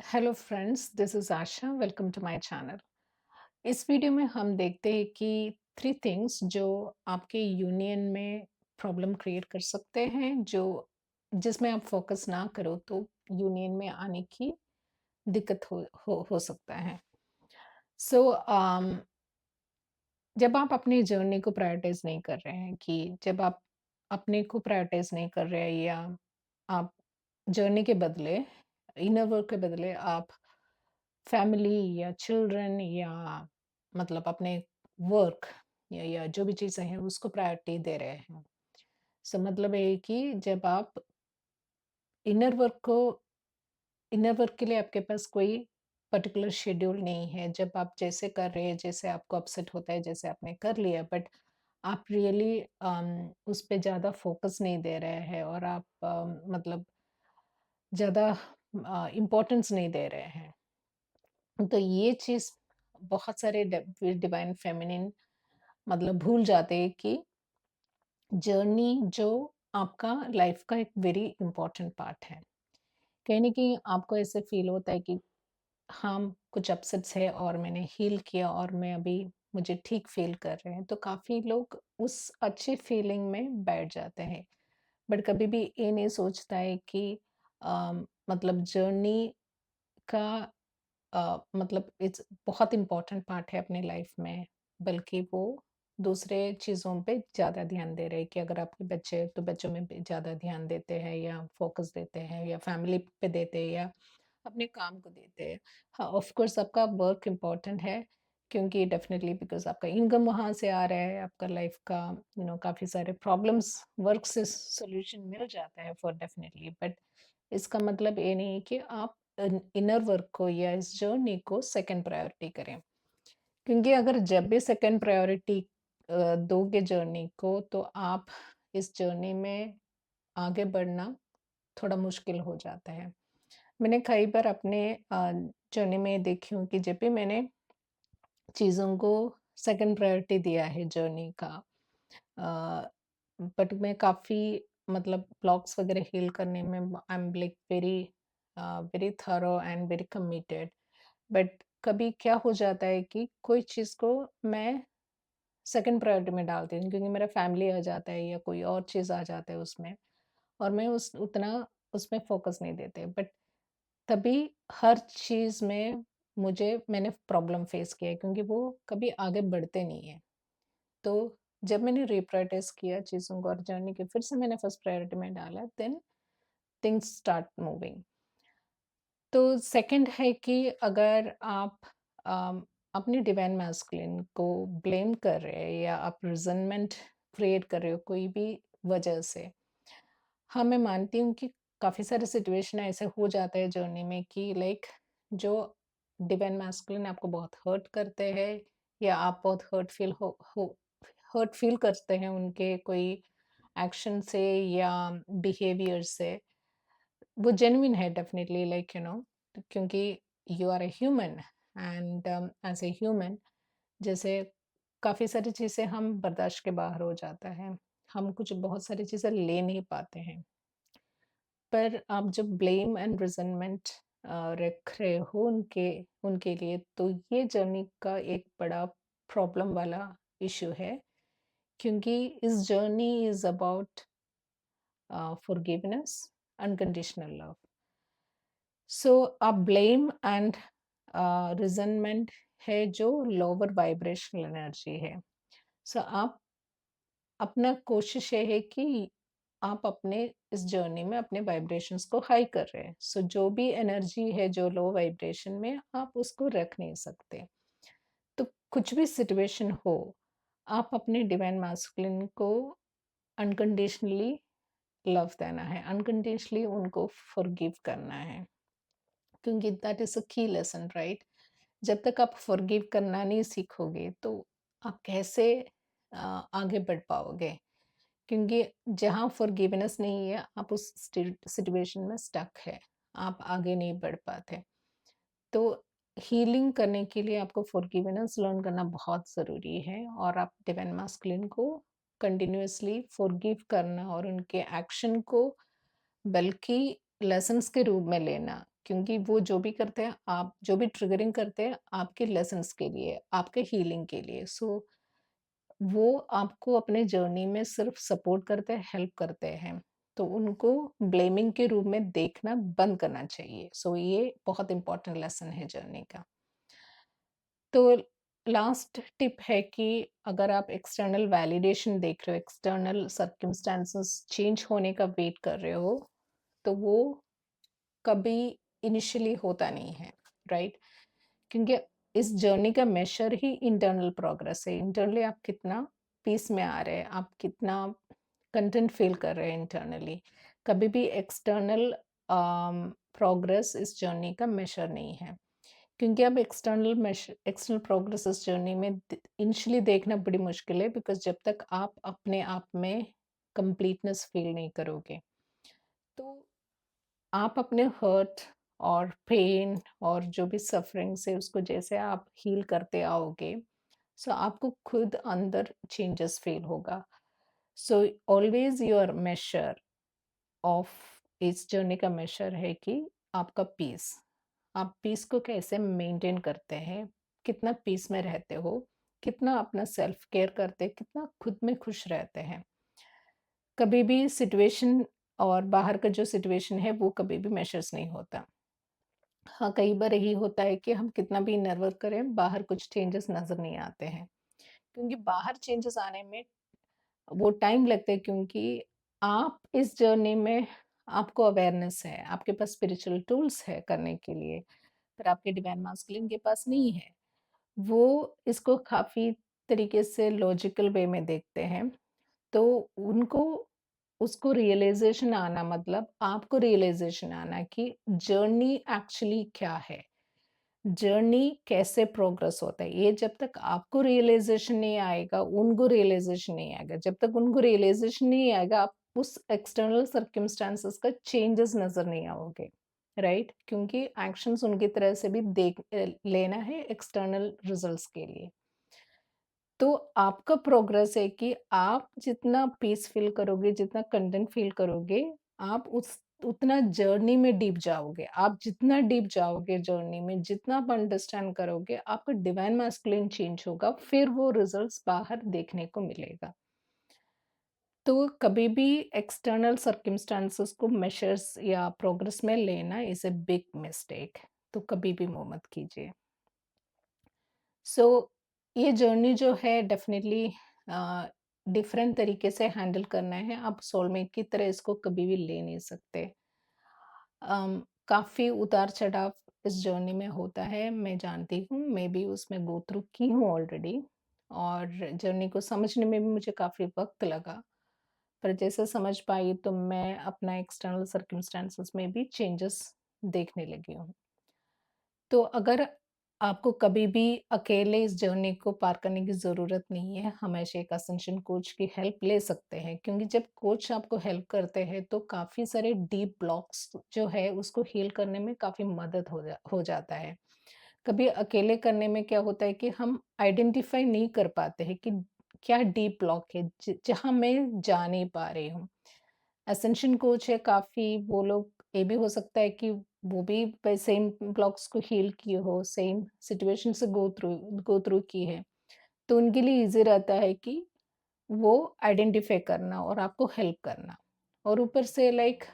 Hello friends, this is Asha. Welcome to my channel. इस video में हम देखते हैं कि थ्री थिंग्स जो आपके यूनियन में प्रॉब्लम क्रिएट कर सकते हैं, जो जिसमें आप फोकस ना करो तो यूनियन में आने की दिक्कत हो सकता है। सो जब आप अपनी जर्नी को प्रायोरिटाइज नहीं कर रहे हैं, कि जब आप अपने को प्रायोरिटाइज नहीं कर रहे हैं, या आप जर्नी के बदले, इनर वर्क के बदले आप फैमिली या चिल्ड्रन या मतलब अपने वर्क या जो भी चीज़ें हैं उसको प्रायोरिटी दे रहे हैं। सो मतलब ये है कि जब आप इनर वर्क को इनर वर्क के लिए आपके पास कोई पर्टिकुलर शेड्यूल नहीं है। जब आप जैसे कर रहे हैं, जैसे आपको अपसेट होता है, जैसे आपने कर लिया, बट आप रियली उस पे ज़्यादा फोकस नहीं दे रहे हैं, और आप मतलब ज़्यादा इम्पोर्टेंस नहीं दे रहे हैं। तो ये चीज़ बहुत सारे डिवाइन फेमिनिन मतलब भूल जाते हैं कि जर्नी जो आपका लाइफ का एक वेरी इंपॉर्टेंट पार्ट है। कहीं न कहीं आपको ऐसे फ़ील होता है कि हाँ, कुछ अपसेट्स है और मैंने हील किया और मैं अभी मुझे ठीक फ़ील कर रहे हैं, तो काफ़ी लोग उस अच्छी फ़ीलिंग में बैठ जाते हैं। बट कभी भी ये नहीं सोचता है कि मतलब जर्नी का मतलब इट्स बहुत इम्पोर्टेंट पार्ट है अपने लाइफ में, बल्कि वो दूसरे चीज़ों पे ज़्यादा ध्यान दे रहे हैं, कि अगर आपके बच्चे हैं तो बच्चों में भी ज़्यादा ध्यान देते हैं या फोकस देते हैं, या फैमिली पे देते हैं, या अपने काम को देते हैं। हाँ, ऑफ कोर्स आपका वर्क इम्पोर्टेंट है, क्योंकि डेफिनेटली बिकॉज़ आपका इनकम वहाँ से आ रहा है, आपका लाइफ का काफ़ी सारे प्रॉब्लम्स वर्क से सॉल्यूशन मिल जाता है फॉर डेफिनेटली, बट इसका मतलब ये नहीं है कि आप इनर वर्क को या इस जर्नी को सेकंड प्रायोरिटी करें। क्योंकि अगर जब भी सेकंड प्रायोरिटी दोगे जर्नी को, तो आप इस जर्नी में आगे बढ़ना थोड़ा मुश्किल हो जाता है। मैंने कई बार अपने जर्नी में देखी हूँ कि जब भी मैंने चीज़ों को सेकंड प्रायोरिटी दिया है जर्नी का, अ, बट मैं काफ़ी मतलब ब्लॉक्स वगैरह हील करने में I am like very very thorough and very committed. But कभी क्या हो जाता है कि कोई चीज़ को मैं सेकंड प्रायोरिटी में डालती हूँ, क्योंकि मेरा फैमिली आ जाता है या कोई और चीज़ आ जाता है उसमें, और मैं उस उतना उसमें फोकस नहीं देते। बट तभी हर चीज़ में मैंने प्रॉब्लम फेस किया है, क्योंकि वो कभी आगे बढ़ते नहीं है। तो जब मैंने रिप्रायोरिटाइज किया चीज़ों को और जर्नी के फिर से मैंने फर्स्ट प्रायोरिटी में डाला, देन थिंग्स स्टार्ट मूविंग। तो सेकंड है कि अगर आप अम, अपनी डिवाइन मैस्कुलिन को ब्लेम कर रहे हैं, या आप रिजनमेंट क्रिएट कर रहे हो कोई भी वजह से। हाँ, मैं मानती हूँ कि काफ़ी सारे सिचुएशन ऐसे हो जाते हैं जर्नी में, कि लाइक जो डिवाइन मैस्कुलिन आपको बहुत हर्ट करते हैं, या आप बहुत हर्ट फील करते हैं उनके कोई एक्शन से या बिहेवियर से। वो जेन्युइन है डेफिनिटली, लाइक क्योंकि you are a human, and as a human, जैसे काफ़ी सारी चीज़ें हम बर्दाश्त के बाहर हो जाता है, हम कुछ बहुत सारी चीज़ें ले नहीं पाते हैं। पर आप जब ब्लेम एंड रिजनमेंट रख रहे हो उनके उनके लिए, तो ये जर्नी का एक बड़ा प्रॉब्लम वाला इशू है, क्योंकि इस journey is about forgiveness, unconditional love. So आप ब्लेम एंड रिजनमेंट है जो लोअर वाइब्रेशनल एनर्जी है। सो आप अपना कोशिश ये है कि आप अपने इस जर्नी में अपने वाइब्रेशंस को हाई कर रहे हैं। सो जो भी एनर्जी है जो लो वाइब्रेशन में, आप उसको रख नहीं सकते। तो कुछ भी सिचुएशन हो, आप अपने डिवाइन मैस्कुलिन को अनकंडीशनली लव देना है, अनकंडीशनली उनको फॉरगिव करना है, क्योंकि दैट इज़ अ की लेसन, राइट? जब तक आप फॉरगिव करना नहीं सीखोगे, तो आप कैसे आगे बढ़ पाओगे? क्योंकि जहाँ फॉरगिवनेस नहीं है, आप उस सिचुएशन में स्टक है, आप आगे नहीं बढ़ पाते। तो हीलिंग करने के लिए आपको फॉरगिवनेस लर्न करना बहुत ज़रूरी है, और आप डिवाइन मैस्कुलिन को कंटिन्यूअसली फॉरगिव करना और उनके एक्शन को बल्कि लेसन्स के रूप में लेना, क्योंकि वो जो भी करते हैं, आप जो भी ट्रिगरिंग करते हैं, आपके लेसन्स के लिए, आपके हीलिंग के लिए। सो वो आपको अपने जर्नी में सिर्फ़ सपोर्ट करते हैं, हेल्प करते हैं। तो उनको ब्लेमिंग के रूप में देखना बंद करना चाहिए। सो ये बहुत इम्पोर्टेंट लेसन है जर्नी का। तो लास्ट टिप है कि अगर आप एक्सटर्नल वैलिडेशन देख रहे हो, एक्सटर्नल सर्कमस्टेंसेस चेंज होने का वेट कर रहे हो, तो वो कभी इनिशियली होता नहीं है, राइट? क्योंकि इस जर्नी का मेजर ही इंटरनल प्रोग्रेस है। इंटरनली आप कितना पीस में आ रहे हैं, आप कितना कंटेंट फील कर रहे हैं इंटरनली। कभी भी एक्सटर्नल प्रोग्रेस इस जर्नी का मेजर नहीं है। क्योंकि अब एक्सटर्नल प्रोग्रेस इस जर्नी में इनिशियली देखना बड़ी मुश्किल है, बिकॉज़ जब तक आप अपने आप में कंप्लीटनेस फील नहीं करोगे। तो आप अपने हर्ट और पेन और जो भी सफरिंग्स है उसको जैसे आप हील करते आओगे, सो आपको खुद अंदर चेंजेस फील होगा। So always your measure of इस जर्नी का मेजर है कि आपका पीस, आप पीस को कैसे मेंटेन करते हैं, कितना पीस में रहते हो, कितना अपना सेल्फ केयर करते हैं, कितना खुद में खुश रहते हैं। कभी भी सिचुएशन और बाहर का जो सिचुएशन है वो कभी भी मेजर्स नहीं होता। हाँ, कई बार यही होता है कि हम कितना भी इनर वर्क करें, बाहर कुछ चेंजेस नज़र नहीं आते हैं। क्योंकि बाहर चेंजेस आने में वो टाइम लगता है, क्योंकि आप इस जर्नी में आपको अवेयरनेस है, आपके पास स्पिरिचुअल टूल्स है करने के लिए, पर आपके डिवाइन मास्कुलिन के पास नहीं है। वो इसको काफ़ी तरीके से लॉजिकल वे में देखते हैं। तो उनको उसको रियलाइज़ेशन आना, मतलब आपको रियलाइज़ेशन आना कि जर्नी एक्चुअली क्या है? जर्नी कैसे प्रोग्रेस होता है, ये जब तक आपको रियलाइजेशन नहीं आएगा, उनको रियलाइजेशन नहीं आएगा। जब तक उनको रियलाइजेशन नहीं आएगा, आप उस एक्सटर्नल सर्कमस्टेंसेस का चेंजेस नजर नहीं आओगे, राइट? क्योंकि एक्शंस उनकी तरह से भी लेना है एक्सटर्नल रिजल्ट्स के लिए। तो आपका प्रोग्रेस है कि आप जितना पीस फील करोगे, जितना कंटेंट फील करोगे, आप उस उतना जर्नी में डीप जाओगे। आप जितना डीप जाओगे जर्नी में, जितना आप अंडरस्टैंड करोगे, आपका डिवाइन मैस्कुलिन चेंज होगा, फिर वो रिजल्ट्स बाहर देखने को मिलेगा। तो कभी भी एक्सटर्नल सर्कमस्टेंसेस को मेजर्स या प्रोग्रेस में लेना इज़ अ बिग मिस्टेक। तो कभी भी वो मत कीजिए। सो ये जर्नी जो है डेफ़िनेटली डिफ़रेंट तरीके से हैंडल करना है। आप सोलमेट की तरह इसको कभी भी ले नहीं सकते। काफ़ी उतार-चढ़ाव इस जर्नी में होता है, मैं जानती हूँ, मैं भी उसमें गो थ्रू की हूँ ऑलरेडी, और जर्नी को समझने में भी मुझे काफ़ी वक़्त लगा। पर जैसे समझ पाई तो मैं अपना एक्सटर्नल सर्कमस्टेंसेस में भी चेंजेस देखने लगी हूँ। तो अगर आपको कभी भी अकेले इस जर्नी को पार करने की ज़रूरत नहीं है, हमेशा एक असेंशन कोच की हेल्प ले सकते हैं, क्योंकि जब कोच आपको हेल्प करते हैं तो काफ़ी सारे डीप ब्लॉक्स जो है उसको हील करने में काफ़ी मदद हो जाता है। कभी अकेले करने में क्या होता है कि हम आइडेंटिफ़ाई नहीं कर पाते हैं कि क्या डीप ब्लॉक है जहाँ मैं जा नहीं पा रही हूँ। असेंशन कोच है काफ़ी, वो लोग, ये भी हो सकता है कि वो भी सेम ब्लॉक्स को हील किए हो, सेम सिचुएशन से गो थ्रू की है। तो उनके लिए ईज़ी रहता है कि वो आइडेंटिफ़ाई करना और आपको हेल्प करना। और ऊपर से लाइक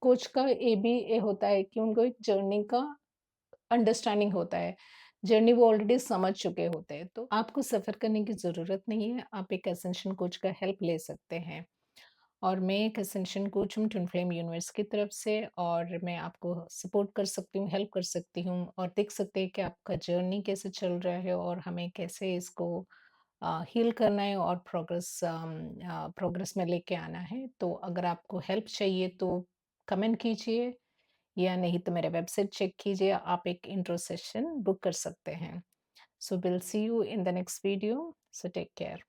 कोच का ये होता है कि उनको एक जर्नी का अंडरस्टैंडिंग होता है। जर्नी वो ऑलरेडी समझ चुके होते हैं, तो आपको सफ़र करने की ज़रूरत नहीं है, आप एक असेंशन कोच का हेल्प ले सकते हैं। और मैं एक असेंशन कोच हूँ ट्विन फ्लेम यूनिवर्स की तरफ से, और मैं आपको सपोर्ट कर सकती हूँ, हेल्प कर सकती हूँ, और देख सकते हैं कि आपका जर्नी कैसे चल रहा है और हमें कैसे इसको हील करना है और प्रोग्रेस में लेके आना है। तो अगर आपको हेल्प चाहिए तो कमेंट कीजिए, या नहीं तो मेरे वेबसाइट चेक कीजिए, आप एक इंट्रो सेशन बुक कर सकते हैं। So will see you in the next video, so take care.